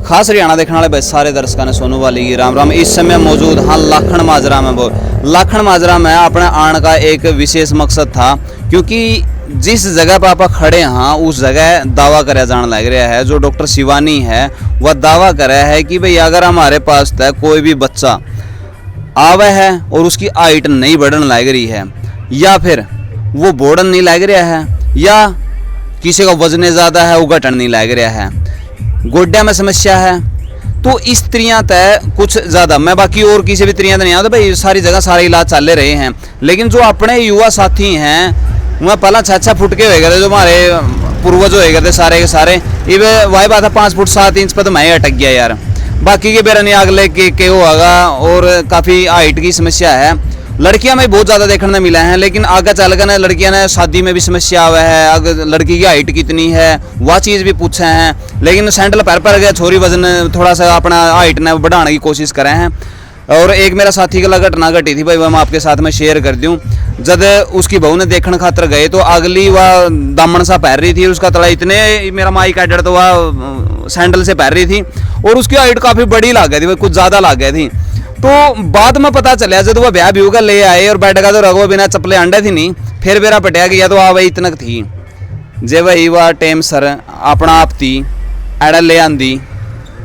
खास हरियाणा देखने वाले भाई सारे दर्शकों ने सोनू वाली की राम राम। इस समय मौजूद हाँ लाखन माजरा में। वो लाखन माजरा में अपने आने का एक विशेष मकसद था, क्योंकि जिस जगह पर आप खड़े हाँ उस जगह दावा कराया जाने लग रहा है। जो डॉक्टर शिवानी है वह दावा कर रहा है कि भाई अगर हमारे पास तक कोई भी बच्चा आवे है और उसकी हाइट नहीं बढ़ने लग रही है, या फिर वो बढ़न नहीं लग रहा है, या किसी का वजन ज़्यादा है वो घटन नहीं लग रहा है, गोड्या में समस्या है, तो स्त्रियां तय कुछ ज़्यादा, मैं बाकी और किसी भी स्त्रियां तो नहीं आता भाई, सारी जगह सारे इलाज चल रहे हैं। लेकिन जो अपने युवा साथी हैं वह पहला 6-6 फुट के हो गए थे, जो हमारे पूर्वज हो गए थे सारे के सारे। ये वही बात है 5 फुट 7 इंच पर तो मैं ही अटक गया यार। बाकी के बेरा नहीं अगले के होगा, और काफ़ी हाइट की समस्या है। लड़कियां में बहुत ज़्यादा देखने में मिला है, लेकिन आगे चल कर लड़कियां ने शादी में भी समस्या हुआ है। अगर लड़की की हाइट कितनी है वह चीज़ भी पूछे हैं, लेकिन सैंडल पैर गया छोरी वजन थोड़ा सा अपना हाइट ने बढ़ाने की कोशिश करे हैं। और एक मेरा साथी का घटना घटी थी भाई, वह मैं आपके साथ में शेयर कर दूँ। जब उसकी बहू ने देखने खातर गए तो अगली वह दामन सा पहन रही थी, उसका तला इतने मेरा माई का डर तो वह सैंडल से पहन रही थी, और उसकी हाइट काफ़ी बड़ी लग गई थी, कुछ ज़्यादा लग गई थी। तो बाद में पता चला जब वह ब्याह भी ले आए और बैठ का तो रगो बिना चप्पले अंडे थी नहीं, फिर मेरा पटिया गया तो वही इतनक थी। जे वही वह टेम सर अपना आप थी एडा ले आंदी,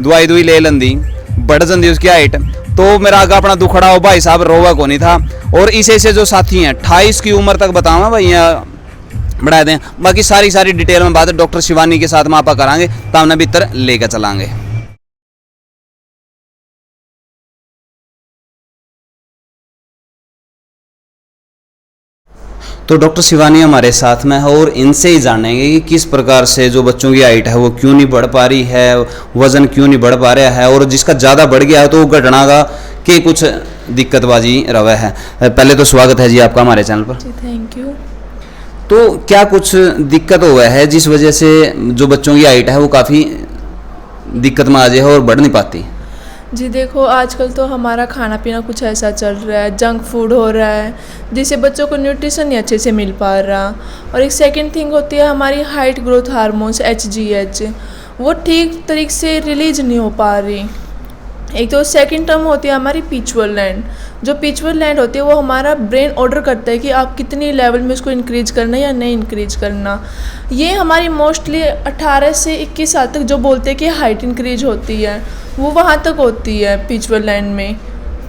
दवाई दुई ले लेंदी, बढ़ जाती उसकी हाइट। तो मेरा आगे अपना दुखड़ा हो भाई साहब रोवा को नहीं था। और इसे जो साथी हैं 28 की उम्र तक बताऊँगा भाई, यहाँ बढ़ा दें। बाकी सारी डिटेल में बात डॉक्टर शिवानी के साथ में आप कराएंगे, तो हमने भीतर लेकर चलाएंगे। तो डॉक्टर शिवानी हमारे साथ में है, और इनसे ही जानेंगे कि किस प्रकार से जो बच्चों की हाइट है वो क्यों नहीं बढ़ पा रही है, वजन क्यों नहीं बढ़ पा रहा है, और जिसका ज़्यादा बढ़ गया है तो वो घटना का कि कुछ दिक्कतबाजी रवा है। पहले तो स्वागत है जी आपका हमारे चैनल पर। जी थैंक यू। तो क्या कुछ दिक्कत हुआ है जिस वजह से जो बच्चों की हाइट है वो काफ़ी दिक्कत में आ जाए और बढ़ नहीं पाती? जी देखो, आजकल तो हमारा खाना पीना कुछ ऐसा चल रहा है, जंक फूड हो रहा है, जिससे बच्चों को न्यूट्रिशन नहीं अच्छे से मिल पा रहा। और एक सेकंड थिंग होती है हमारी हाइट ग्रोथ हार्मोन्स HGH, वो ठीक तरीके से रिलीज नहीं हो पा रही। एक तो सेकंड टर्म होती है हमारी पिचुअल लैंड। जो पिचुअल लैंड होती है वो हमारा ब्रेन ऑर्डर करता है कि आप कितनी लेवल में उसको इंक्रीज करना है या नहीं इंक्रीज करना। ये हमारी मोस्टली 18 से 21 साल तक जो बोलते हैं कि हाइट इंक्रीज होती है वो वहाँ तक होती है पिचुअल लैंड में,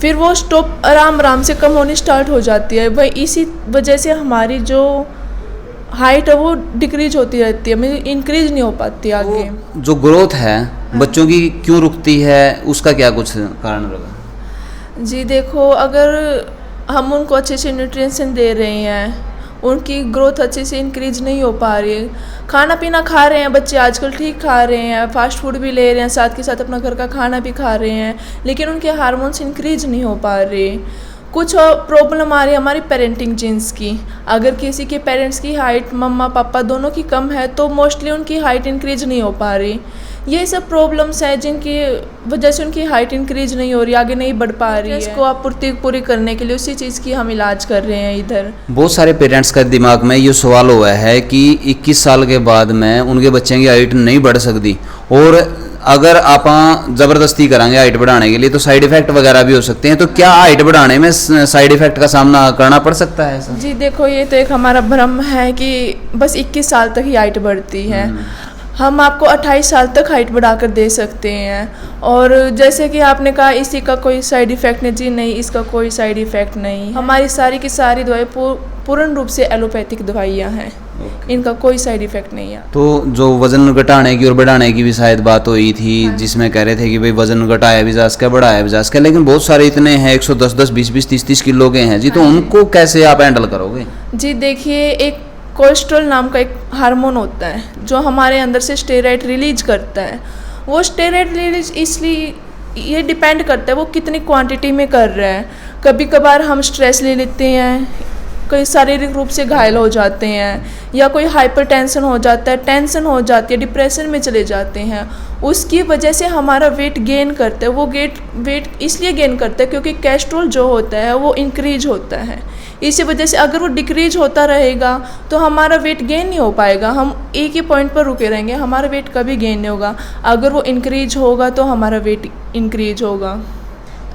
फिर वो स्टॉप आराम से कम होनी स्टार्ट हो जाती है। भाई इसी वजह से हमारी जो हाइट है वो डिक्रीज होती रहती है, मतलब इंक्रीज नहीं हो पाती आगे। जो ग्रोथ है बच्चों की क्यों रुकती है, उसका क्या कुछ कारण रहा? जी देखो, अगर हम उनको अच्छे से न्यूट्रिशन दे रहे हैं, उनकी ग्रोथ अच्छे से इंक्रीज नहीं हो पा रही है। खाना पीना खा रहे हैं बच्चे आजकल, ठीक खा रहे हैं, फास्ट फूड भी ले रहे हैं, साथ के साथ अपना घर का खाना भी खा रहे हैं, लेकिन उनके हार्मोन्स इंक्रीज नहीं हो पा रहे। कुछ प्रॉब्लम आ रही है हमारी पेरेंटिंग जीन्स की। अगर किसी के पेरेंट्स की हाइट मम्मा पापा दोनों की कम है तो मोस्टली उनकी हाइट इंक्रीज नहीं हो पा रही। ये सब प्रॉब्लम्स हैं जिनकी वजह से उनकी हाइट इंक्रीज नहीं हो रही, आगे नहीं बढ़ पा रही है। इसको आप पूरी करने के लिए उसी चीज़ की हम इलाज कर रहे हैं इधर। बहुत सारे पेरेंट्स का दिमाग में ये सवाल हुआ है कि 21 साल के बाद में उनके बच्चे की हाइट नहीं बढ़ सकती, और अगर आप ज़बरदस्ती करेंगे हाइट बढ़ाने के लिए तो साइड इफ़ेक्ट वगैरह भी हो सकते हैं। तो क्या हाइट बढ़ाने में साइड इफ़ेक्ट का सामना करना पड़ सकता है ऐसा? जी देखो, ये तो एक हमारा भ्रम है कि बस 21 साल तक ही हाइट बढ़ती है। हम आपको 28 साल तक हाइट बढ़ाकर दे सकते हैं। और जैसे कि आपने कहा इसी का कोई साइड इफ़ेक्ट नहीं, जी नहीं, इसका कोई साइड इफ़ेक्ट नहीं। हमारी सारी की सारी दवाएं पूर्ण रूप से एलोपैथिक दवाइयाँ हैं, इनका कोई साइड इफ़ेक्ट नहीं है। तो जो वज़न घटाने की और बढ़ाने की भी शायद बात हुई थी, जिसमें कह रहे थे कि भाई वज़न घटाया भी जा सके बढ़ाया भी जा सके, लेकिन बहुत सारे इतने हैं 110 20 30 किलो के हैं जी, तो उनको कैसे आप हैंडल करोगे? जी देखिए, एक कोलेस्ट्रॉल नाम का एक हार्मोन होता है जो हमारे अंदर से स्टेरॉइड रिलीज करता है। वो स्टेरॉइड रिलीज इसलिए ये डिपेंड करता है वो कितनी क्वांटिटी में कर रहा है। कभी कभार हम स्ट्रेस ले लेते हैं, कई शारीरिक रूप से घायल हो जाते हैं, या कोई हाइपरटेंशन हो जाता है, टेंशन हो जाती है, डिप्रेशन में चले जाते हैं। उसकी वजह से हमारा वेट गेन करता है। वो वेट इसलिए गेन करता है क्योंकि कोलेस्ट्रॉल जो होता है वो इंक्रीज होता है। इसी वजह से अगर वो डिक्रीज होता रहेगा तो हमारा वेट गेन नहीं हो पाएगा, हम एक ही पॉइंट पर रुके रहेंगे, हमारा वेट कभी गेन नहीं होगा। अगर वो इंक्रीज होगा तो हमारा वेट इंक्रीज होगा।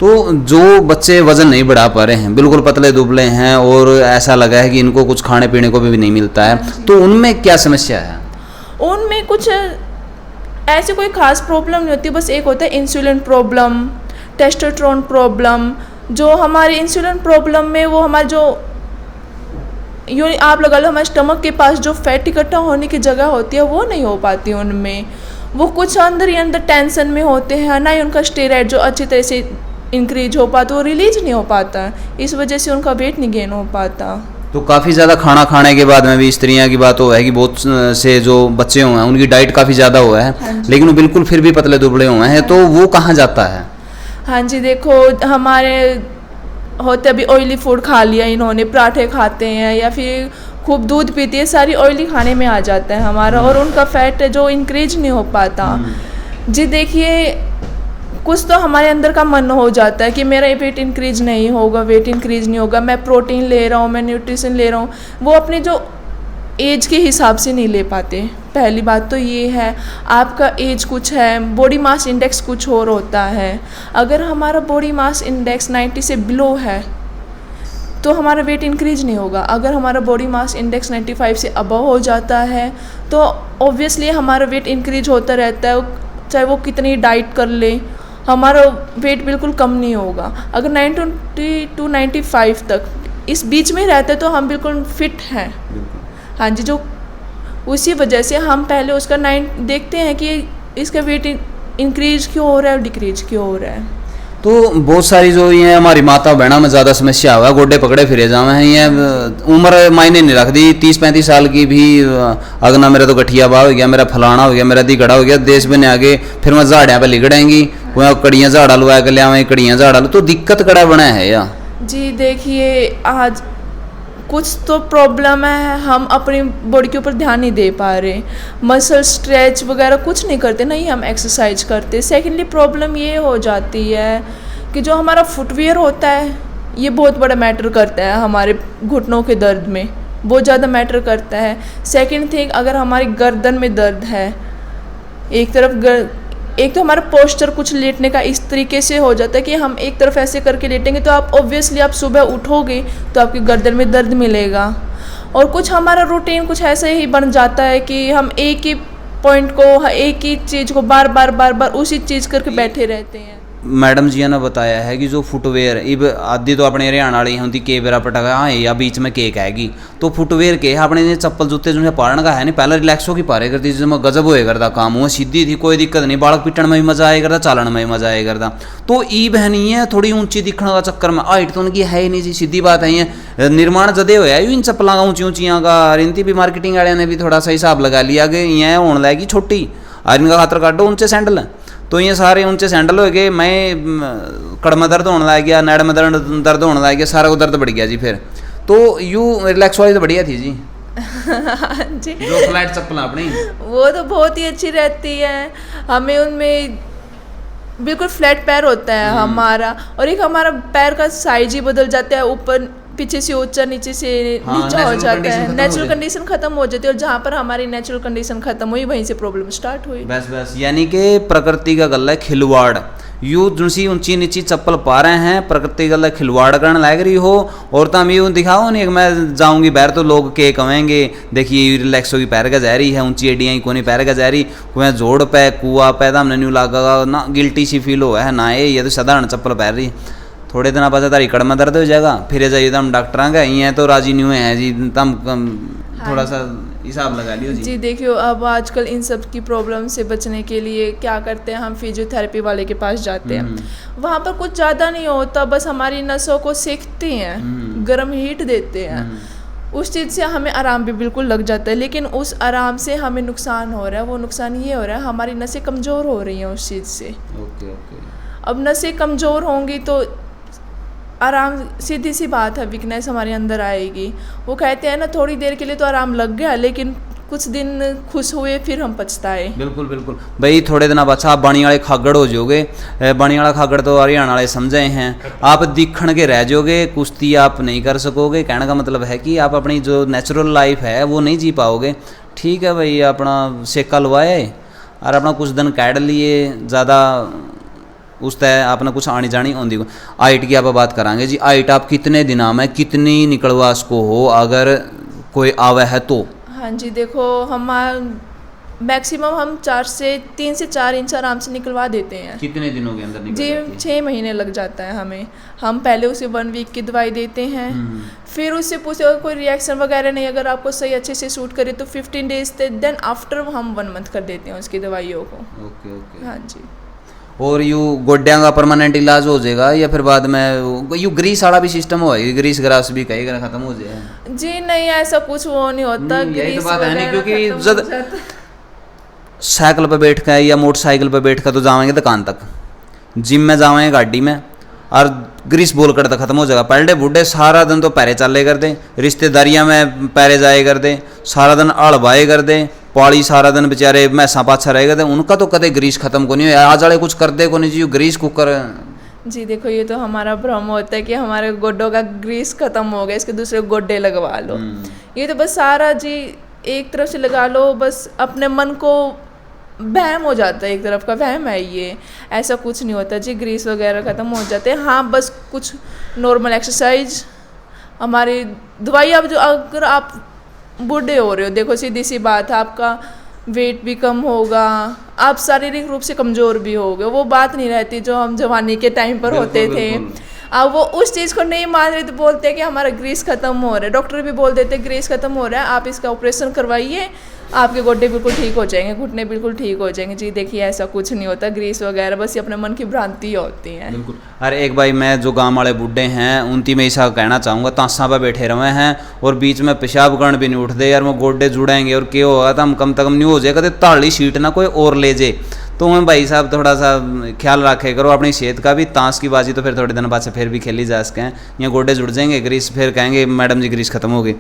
तो जो बच्चे वजन नहीं बढ़ा पा रहे हैं, बिल्कुल पतले दुबले हैं और ऐसा लगा है कि इनको कुछ खाने पीने को भी नहीं मिलता है, तो उनमें क्या समस्या है? उनमें कुछ ऐसी कोई खास प्रॉब्लम नहीं होती, बस एक होता है इंसुलिन प्रॉब्लम, टेस्टोस्टेरोन प्रॉब्लम। जो हमारे इंसुलिन प्रॉब्लम में वो हमारे जो यूँ आप लगा लो हमारे स्टमक के पास जो फैट इकट्ठा होने की जगह होती है वो नहीं हो पाती उनमें, वो कुछ अंदर ही अंदर टेंशन में होते हैं, ना ही उनका स्टेरॉइड जो अच्छी तरह से इंक्रीज हो पाता, वो रिलीज नहीं हो पाता, इस वजह से उनका वेट नहीं गेन हो पाता। तो काफ़ी ज़्यादा खाना खाने के बाद में भी स्त्रियां की बात हो है कि बहुत से जो बच्चे हुए हैं उनकी डाइट काफ़ी ज़्यादा हुआ है, लेकिन वो बिल्कुल फिर भी पतले दुबले हुए हैं, तो वो कहाँ जाता है? हाँ जी, देखो हमारे होते अभी ऑयली फूड खा लिया इन्होंने, पराठे खाते हैं या फिर खूब दूध पीती है, सारी ऑयली खाने में आ जाता है हमारा, और उनका फैट जो इंक्रीज नहीं हो पाता। जी देखिए, कुछ तो हमारे अंदर का मन हो जाता है कि मेरा वेट इंक्रीज नहीं होगा, वेट इंक्रीज नहीं होगा, मैं प्रोटीन ले रहा हूँ, मैं न्यूट्रिशन ले रहा हूँ, वो अपने जो एज के हिसाब से नहीं ले पाते। पहली बात तो ये है, आपका एज कुछ है, बॉडी मास इंडेक्स कुछ और होता है। अगर हमारा बॉडी मास इंडेक्स 90 से बिलो है तो हमारा वेट इंक्रीज नहीं होगा। अगर हमारा बॉडी मास इंडेक्स 95 से अबव हो जाता है तो ऑब्वियसली हमारा वेट इंक्रीज होता रहता है, चाहे वो कितनी डाइट कर ले, हमारा वेट बिल्कुल कम नहीं होगा। अगर 90 to 95 तक इस बीच में रहते तो हम बिल्कुल फिट हैं। हाँ जी, जो उसी वजह से हम पहले उसका देखते हैं कि इसका वेट इंक्रीज क्यों हो रहा है और डिक्रीज क्यों हो रहा है। तो बहुत सारी जो ये हमारी माता बहना में ज़्यादा समस्या हुआ, गोडे पकड़े फिरे जावे हैं, ये उम्र मायने नहीं रखती, 30-35 साल की भी अगना मेरा तो गठिया बा हो गया, मेरा फलाना हो गया, मेरा दिगड़ा हो गया, देश में आगे फिर मैं झाड़ियाँ पे लिगड़ेंगी, वह कड़ियाँ झाड़ा लुआ के लिया, कड़ियाँ झाड़ा लो, तो दिक्कत कड़ा बना है या? जी देखिए, आज कुछ तो प्रॉब्लम है, हम अपनी बॉडी के ऊपर ध्यान नहीं दे पा रहे, मसल स्ट्रेच वगैरह कुछ नहीं करते, नहीं हम एक्सरसाइज करते। सेकेंडली प्रॉब्लम ये हो जाती है कि जो हमारा फुटवियर होता है ये बहुत बड़ा मैटर करता है, हमारे घुटनों के दर्द में बहुत ज़्यादा मैटर करता है। सेकेंड थिंग, अगर हमारी गर्दन में दर्द है, एक तो हमारा पोस्चर कुछ लेटने का इस तरीके से हो जाता है कि हम एक तरफ ऐसे करके लेटेंगे तो आप ऑब्वियसली आप सुबह उठोगे तो आपकी गर्दन में दर्द मिलेगा। और कुछ हमारा रूटीन कुछ ऐसे ही बन जाता है कि हम एक ही पॉइंट को, एक ही चीज़ को बार बार उसी चीज़ करके बैठे रहते हैं। मैडम जी ने बताया है कि जो फुटवेयर इब आदि तो अपने हरियाणा वाली होती के बेरा पटाखा हाँ या बीच में केक आएगी, तो फुटवेयर के अपने ये चप्पल जूते जो पारण का है नहीं, पहले रिलैक्सो की पारे करती, जिसमें गजब होए करता काम, वो सीधी थी, कोई दिक्कत नहीं, बालक पिटन में भी मजा आया करता, चालन में भी मजा आया करता। तो ई बहनी है थोड़ी ऊंची दिखने का चक्कर में, हाइट तो उनकी है ही नहीं जी, सीधी बात है, ये निर्माण जदे होया इन चप्पलों का ऊँची ऊँचियाँ का, इनती भी मार्केटिंग वाले ने भी थोड़ा सा हिसाब लगा लिया कि ये होने लगेगी छोटी, और इनका खातर काटो ऊंचे सैंडल, तो ये सारे ऊंचे सैंडल हो गए, मैं कड़ में दर्द होने लग गया, नेड़ में दर्द होने लग गया, सारा को दर्द बढ़ गया जी। फिर तो यू रिलैक्स वाली तो बढ़िया थी जी। जी जो फ्लैट चप्पल अपनी वो तो बहुत ही अच्छी रहती है, हमें उनमें बिल्कुल फ्लैट पैर होता है हमारा, और एक हमारा पैर का साइज ही बदल जाता है, ऊपर पीछे से ऊंचा, नीचे से नीचा हो जाता है, नेचुरल कंडीशन खत्म हो जाती है, और जहाँ पर हमारी नेचुरल कंडीशन खत्म हुई वहीं से प्रॉब्लम स्टार्ट हुई। बस यानी कि प्रकृति का गला है खिलवाड़, यू दूसरी ऊंची नीची चप्पल पा रहे हैं, प्रकृति गला खिलवाड़ करने लग रही हो, और तुम यूँ दिखाओ नहीं कि मैं जाऊंगी बाहर तो लोग के कहेंगे देखिए रिलैक्सो की पैर का जा रही है, ऊंची एडियाँ को नहीं पैर का जा रही, कोई जोड़ पे कुआ पैदा हमने न्यू लगा ना, गिल्टी सी फील हो है ना, ये तो साधारण चप्पल पहन रही, थोड़े दिन बाद तारी कड़ में दर्द हो जाएगा, फिर जाइए तम डॉक्टर का ये तो राजी नहीं हुए हैं जी, तम थोड़ा सा हिसाब लगा लियो जी। देखियो, अब आजकल इन सब की प्रॉब्लम से बचने के लिए क्या करते हैं, हम फिजियोथेरेपी वाले के पास जाते हैं, वहाँ पर कुछ ज़्यादा नहीं होता, बस हमारी नसों को सेकते हैं, गर्म हीट देते हैं, उस चीज़ से हमें आराम भी बिल्कुल लग जाता है, लेकिन उस आराम से हमें नुकसान हो रहा है, वो नुकसान ये हो रहा है हमारी नसें कमज़ोर हो रही हैं उस चीज़ से। अब नसें कमज़ोर होंगी तो आराम, सीधी सी बात है, वीकनेस हमारे अंदर आएगी। वो कहते हैं ना थोड़ी देर के लिए तो आराम लग गया, लेकिन कुछ दिन खुश हुए फिर हम पछताए। बिल्कुल बिल्कुल भाई, थोड़े दिन बाद आप बाणी वाले खागड़ हो जाओगे। बाणी वाला खागड़ तो हरियाणा वाले समझे हैं, आप दिखण के रह जाओगे, कुश्ती आप नहीं कर सकोगे। कहने का मतलब है कि आप अपनी जो नेचुरल लाइफ है वो नहीं जी पाओगे। ठीक है भाई, अपना सेका लवाए और अपना कुछ दिन काट लिए, ज़्यादा उस तय आपने कुछ आनी जानी होंगी। हाइट की आप बात करांगे जी, हाइट आप कितने दिनों में कितनी निकलवा सको हो अगर कोई आवे है तो? हाँ जी, देखो हम मैक्सिमम हम 3 से 4 इंच आराम से निकलवा देते हैं। कितने दिनों के अंदर निकल जी जाती है? 6 महीने लग जाता है हमें। हम पहले उसे 1 वीक की दवाई देते हैं, फिर उससे पूछते अगर कोई रिएक्शन वगैरह नहीं, अगर आपको सही अच्छे से सूट करे तो 15 डेज देन आफ्टर हम 1 मंथ कर देते हैं उसकी दवाइयों को। Okay okay. हाँ जी। और यू गोड्या का परमानेंट इलाज हो जाएगा या फिर बाद में यू ग्रीस वाला भी सिस्टम हो, ग्रीस ग्रास भी कहीं खत्म हो जाए? जी नहीं, ऐसा कुछ वो नहीं होता। यही तो ग्रीस बात है नहीं, वगैरह क्योंकि खत्म जब हो जाता है। साइकिल पर बैठ कर या मोटरसाइकिल पर बैठ कर तो जाएंगे दुकान तक, जिम में जाएंगे गाड़ी में, और ग्रीस बोल कर तो खत्म हो जाएगा। पहले बूढ़े सारा दिन तो पैरे चाले कर दे, रिश्तेदारियां में पैरे जाए कर दे, सारा दिन हड़बाए कर दे, पाली सारा दिन बेचारे मैसा पाछा रह गए, उनका तो कदे ग्रीस खत्म को नहीं हो। आज वाले कुछ कर दे को नहीं जी, ग्रीस कुकर। जी देखो, ये तो हमारा भ्रम होता है कि हमारे गोड्डों का ग्रीस खत्म हो गया, इसके दूसरे गोड्डे लगवा लो। ये तो बस सारा जी एक तरफ से लगा लो, बस अपने मन को वहम हो जाता है, एक तरफ का वहम है ये। ऐसा कुछ नहीं होता जी, ग्रीस वगैरह ख़त्म हो जाते हैं। हाँ, बस कुछ नॉर्मल एक्सरसाइज, हमारी दवाई। अब जो अगर आप बूढ़े हो रहे हो, देखो सीधी सी बात है, आपका वेट भी कम होगा, आप शारीरिक रूप से कमज़ोर भी होगे। वो बात नहीं रहती जो हम जवानी के टाइम पर होते थे। अब वो उस चीज़ को नहीं मान रहे तो बोलते हैं कि हमारा ग्रीस ख़त्म हो रहा है। डॉक्टर भी बोल देते हैं ग्रीस ख़त्म हो रहा है, आप इसका ऑपरेशन करवाइए, आपके गोड्डे बिल्कुल ठीक हो जाएंगे, घुटने बिल्कुल ठीक हो जाएंगे। जी देखिए, ऐसा कुछ नहीं होता, ग्रीस वगैरह बस ये अपने मन की भ्रांति होती है। बिल्कुल। अरे एक भाई, मैं जो गांव वाले बूढ़े हैं उनकी मैं ऐसा कहना चाहूँगा, तांसा पे बैठे रहे हैं और बीच में पेशाब करण भी नहीं उठते यार, वो गोड्डे जुड़ेंगे और क्या होगा तो हम कम से कम नहीं हो जाए, कदे ताली सीट ना कोई और ले जाए। तो मैं भाई साहब थोड़ा सा ख्याल रखे करो अपनी सेहत का भी। ताश की बाजी तो फिर थोड़े दिन बाद से फिर भी खेली जा सकें, यहाँ गोड्डे जुड़ जाएंगे, ग्रीस फिर कहेंगे मैडम जी ग्रीस खत्म हो गई।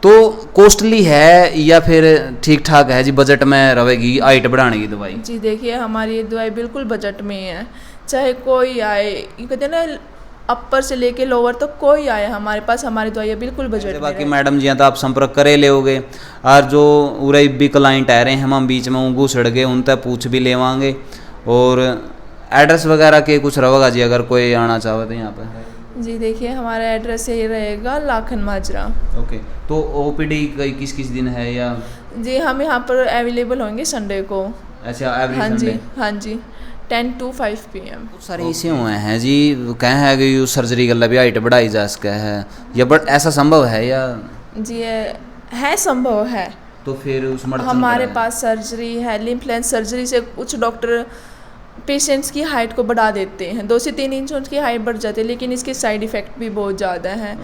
तो कॉस्टली है या फिर ठीक ठाक है जी, बजट में रहेगी हाइट बढ़ाने की दवाई? जी देखिए, हमारी ये दवाई बिल्कुल बजट में है, चाहे कोई आए, ये कहते हैं ना अपर से लेके लोअर तो कोई आए हमारे पास, हमारी दवाइयाँ बिल्कुल बजट में। बाकी मैडम जी तो आप संपर्क करे लोगे, और जो उरे भी क्लाइंट आ रहे हैं हम बीच में उनको सड़ गए उनसे पूछ भी लेवांगे। और एड्रेस वगैरह के कुछ रहेगा जी अगर कोई आना चाहे तो यहाँ पर? जी देखिए, हमारा एड्रेस यही रहेगा लाखन माजरा। ओके। तो ओपीडी किस किस दिन है या? जी हम यहाँ पर अवेलेबल होंगे संडे को। अच्छा, एवरी हाँ संडे? जी, हाँ जी, 10 to 5 PM। बहुत सारे इसे हुए हैं जी, कहें है कि यू सर्जरी कर भी हाइट बढ़ाई जा सका है या, बट ऐसा संभव है या? जी है संभव है। तो फिर उस हमारे पास सर्जरी है, लिम्फ लेंस सर्जरी से कुछ डॉक्टर पेशेंट्स की हाइट को बढ़ा देते हैं, 2 से 3 इंच उनकी हाइट बढ़ जाती है, लेकिन इसके साइड इफ़ेक्ट भी बहुत ज़्यादा हैं।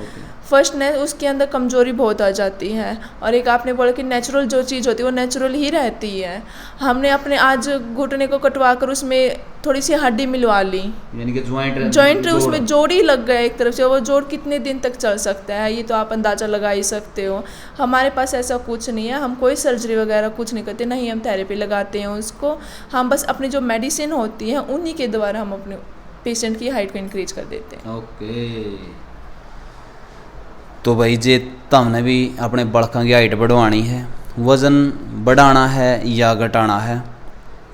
फर्स्ट ने उसके अंदर कमज़ोरी बहुत आ जाती है, और एक आपने बोला कि नेचुरल जो चीज़ होती है वो नेचुरल ही रहती है। हमने अपने आज घुटने को कटवा कर उसमें थोड़ी सी हड्डी मिलवा ली, यानी कि जॉइंट उसमें जोड़ ही लग गया एक तरफ से। वो जोड़ कितने दिन तक चल सकता है ये तो आप अंदाज़ा लगा ही सकते हो। हमारे पास ऐसा कुछ नहीं है, हम कोई सर्जरी वगैरह कुछ नहीं करते, नहीं हम थेरेपी लगाते हैं उसको। हम बस अपनी जो मेडिसिन होती है उन्हीं के द्वारा हम अपने पेशेंट की हाइट को इंक्रीज कर देते हैं। ओके। तो भाई जे तुमने भी अपने बड़कों की हाइट बढ़वानी है, वज़न बढ़ाना है या घटाना है,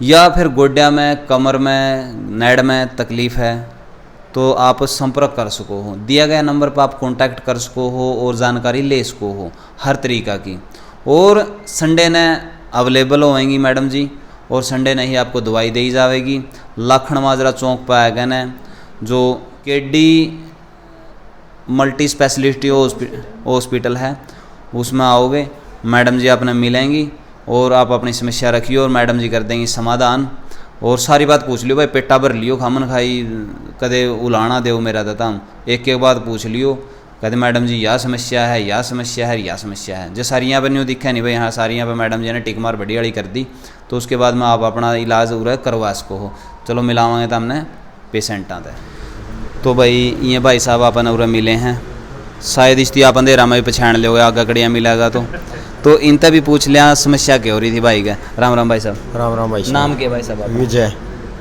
या फिर गोड्या में कमर में नेड में तकलीफ़ है, तो आप संपर्क कर सको हो। दिया गया नंबर पर आप कांटेक्ट कर सको हो और जानकारी ले सको हो हर तरीक़ा की। और संडे ने अवेलेबल होएंगी मैडम जी, और संडे ने ही आपको दवाई दी जाएगी। लाखन माजरा चौक पर आएगा न, जो केडी मल्टी स्पेशलिटी हॉस्पिटल है, उसमें आओगे, मैडम जी आपने मिलेंगी और आप अपनी समस्या रखिए और मैडम जी कर देंगी समाधान। और सारी बात पूछ लियो भाई, पेटा भर लियो, खामन खाई कदे उलाना दो मेरा दता, एक एक बात पूछ लियो, कहते मैडम जी यह समस्या है, यह समस्या है, यह समस्या है। जो सारियाँ पर न्यू दिखा नहीं भाई, हाँ सारियाँ पर मैडम जी ने टिक मार बड़ी वाली कर दी, तो उसके बाद में आप अपना इलाज उरा करवा सको हो। चलो मिलावांगे तो हमने पेशेंटा तय। तो भाई ये भाई साहब अपन उरा मिले हैं, शायद इसकी आप अंधेरा में भी पछाण लोगे, आगे कड़िया मिलेगा तो तो इनसे भी पूछ लिया समस्या क्या हो रही थी भाई का। राम राम भाई साहब। राम राम भाई साहब। नाम क्या भाई साहब आपका? विजय।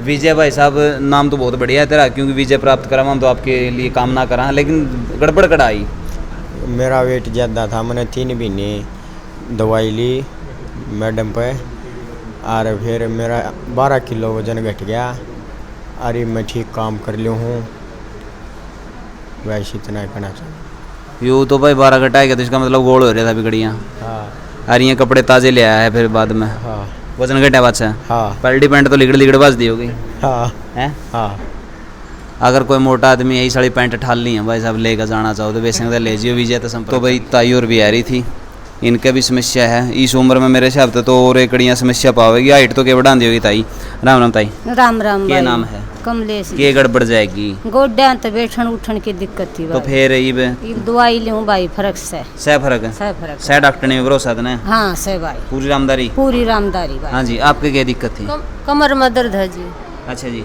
विजय भाई साहब, नाम तो बहुत बढ़िया है तेरा, क्योंकि विजय प्राप्त करा हम तो आपके लिए कामना करा, लेकिन गड़बड़ कड़ाई। मेरा वेट ज़्यादा था, मैंने 3 महीने दवाई ली मैडम पे, और फिर मेरा 12 किलो वजन घट गया। अरे मैं ठीक काम कर लिया हूँ, वैसे इतना ही कहना चाहिए। यूँ तो भाई 12 घटाएगा तो इसका मतलब गोल हो रहा था बिगड़ियाँ। हाँ अरे ये कपड़े ताजे ले आया है फिर बाद में हाँ वजन घटा बात से। हाँ पलटी पैंट तो लिगड़ लिगड़ बाज दी होगी हाँ है। हाँ। अगर कोई मोटा आदमी यही साड़ी पैंट ठाल ली है भाई साहब लेकर जाना चाहो तो वैसे तो ले जियो विजय तो संपर्क। तो भाई ताई और भी आ रही थी, इनका भी समस्या है इस उम्र में मेरे हिसाब से तो और एकड़ियाँ समस्या पाओगी। हाइट तो क्या बढ़ा दी होगी ताई। राम राम ताई। राम राम क्या भाई। नाम है? कमलेश। के गड़बड़ जाएगी गोड्या तो बैठन उठन की दिक्कत थी तो भाई। फिर ये दवाई लूँ भाई, फर्क से सह फर्क है। सह फर्क। सह डॉक्टर ने भरोसा देना है। हाँ से भाई, पूरी रामदारी। पूरी रामदारी भाई। हाँ जी, आपके क्या दिक्कत थी? कमर में दर्द है जी। अच्छा जी,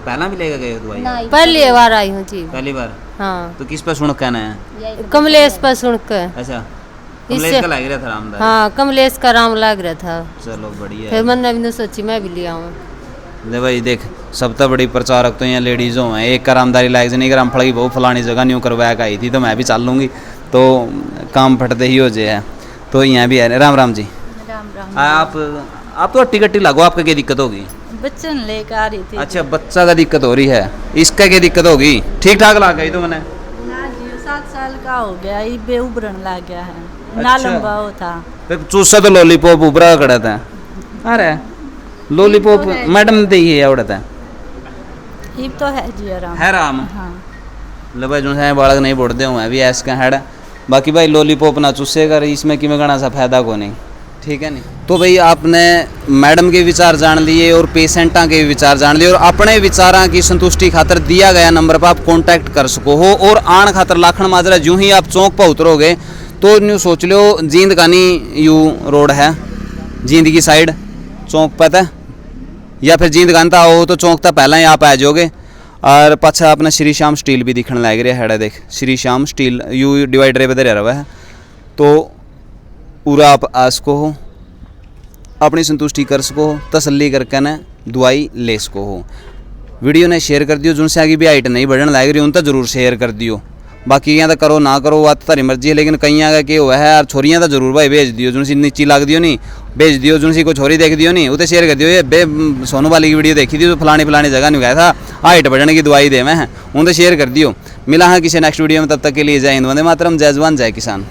पहला भी लेकर गए हो दवाई? पहली बार आई हूँ जी। पहली बार? हाँ तो किस पर सुन कहना है? कमलेश पर सुन के। अच्छा, कमलेश का लग रहा था रामदारी। हाँ कमलेश का राम लग रहा था। चलो बढ़िया फिर है। मैंने भी सोची मैं भी ले आऊँ। ले भाई देख, सब तो बड़ी प्रचारक तो यहाँ लेडीज़ों हैं। एक का रामदारी लायक से नहीं कर फड़ी बहु फलानी जगह न्यू करवाया का आई थी तो मैं भी चल लूँगी तो काम फटते ही हो जाए है। तो यहाँ भी है। राम राम जी। राम राम। आप तो अट्टी कट्टी लागो, आपका क्या दिक्कत होगी? बच्चन लेकर आ रही थी। अच्छा, बच्चा का दिक्कत हो रही है, इसका क्या दिक्कत होगी? ठीक ठाक ला गई तो मैंने। ना जी 7 साल का हो गया, ये बे उभरन लग गया है। अच्छा। ना लंबा हो था। फिर चूसा तो लॉलीपॉप उभरा खड़ा था। अरे लॉलीपॉप मैडम ने दी है आवड़ता है। ये तो है जी आराम। है राम। हाँ ले भाई जो है बालक नहीं बोड़ते हुए अभी ऐस का हेड। बाकी भाई लॉलीपॉप ना चूसे कर, इसमें कि मैं गणा सा फायदा को नहीं। ठीक है नहीं। तो भाई आपने मैडम के विचार जान लिए और पेशेंटा के विचार जान लिए और अपने विचारों की संतुष्टि खातर दिया गया नंबर पर आप कांटेक्ट कर सको हो। और आन खातर लाखन माजरा यूं ही आप चौक पर उतरोगे तो न्यू सोच लो जींद कानी यू रोड है, जींद की साइड चौक पर था, या फिर जींद गानता हो तो चौक तक पहला ही आप आ जाओगे। और पाछा अपना श्री श्याम स्टील भी दिखने लग रहा है। देख Shri Shyam still you divider पे रहा है तो पूरा आप आ सको हो, अपनी संतुष्टि कर सको हो, तसल्ली करके न दवाई ले सको हो। वीडियो ने शेयर कर दियो, जिनसे आगे भी हाइट नहीं बढ़ने लग रही उन तक जरूर शेयर कर दियो। बाकी यहाँ तो करो ना करो बात तारी मर्जी है, लेकिन कहीं आगे क्या हुआ है यार छोरियाँ तो जरूर भाई भेज दियो, जिनसी नीची लग दियो नहीं भेज दियो, जिनसी कोई छोरी देख दियो नहीं उसे शेयर कर दियो। ये बे सोनू वाली की वीडियो देखी थी तो फलानी जगह नहीं गया था हाइट बढ़ने की दवाई दे मैं उनसे शेयर कर दियो। मिला है किसी नेक्स्ट वीडियो में, तब तक के लिए जय हिंद, वंदे मातरम, जय जवान जय किसान।